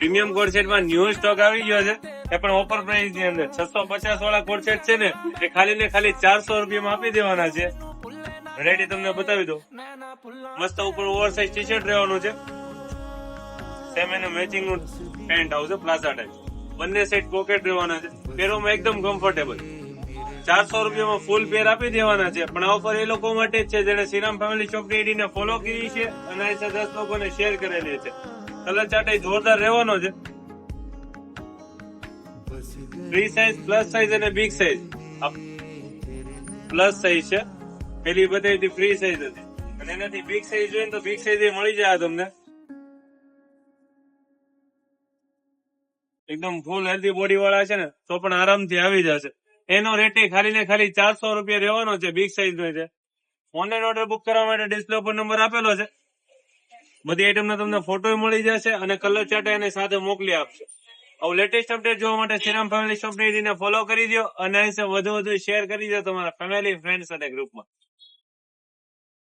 Premium code સેટમાં new stock આવી ગયો છે, એ પણ ઓફર પ્રાઇસ ની અંદર 650 વાળા કોડ સેટ છે ને, એ ખાલી ને ખાલી 400 રૂપિયામાં આપી દેવાના છે. રેડી તમને બતાવી દો, મસ્ત ઉપર ઓવરસાઇઝ ટી શર્ટ રહેવાનું છે, સેમ એનું મેચિંગ નું પેન્ટ આવશે પ્લાઝા ટાઈપ, બંને સાઈડ પોકેટ રહેવાના છે, પહેરવામાં એકદમ કમ્ફર્ટેબલ. 400 રૂપિયામાં ફૂલ પેર આપી દેવાના છે. પણ આ ઓફર એ લોકો માટે જ છે જેને શ્રીરામ ફેમિલી શોપ ની આઈડી ને ફોલો કરી છે અને આ 10 લોકોને શેર કરેલી છે. કલર ચાર્ટ જોરદાર રહેવાનો છે. ફ્રી સાઈઝ, પ્લસ સાઈઝ અને બિગ સાઈઝ. પ્લસ સાઈઝ છે, પેલી બધી ફ્રી સાઈઝ હતી, અને એનાથી બિગ સાઈઝ જોઈએ તો બિગ સાઈઝ મળી જાય તમને. એકદમ ફૂલ હેલ્ધી બોડી વાળા છે ને તો પણ આરામથી આવી જશે. એનો રેટ ખાલી ને ખાલી 400 રૂપિયા રહેવાનો છે, બિગ સાઈઝ નો છે. ઓનલાઈન ઓર્ડર બુક કરવા માટે ડિસ્પ્લે પર નંબર આપેલો છે. બધી આઈટમના તમને ફોટો મળી જશે અને કલર ચાર્ટ એની સાથે મોકલી આપશે. આવું લેટેસ્ટ અપડેટ જોવા માટે શ્રીરામ ફેમિલી શોપ ને ફોલો કરી દો અને વધુ શેર કરી દો તમારા ફેમિલી, ફ્રેન્ડ્સ અને ગ્રુપમાં.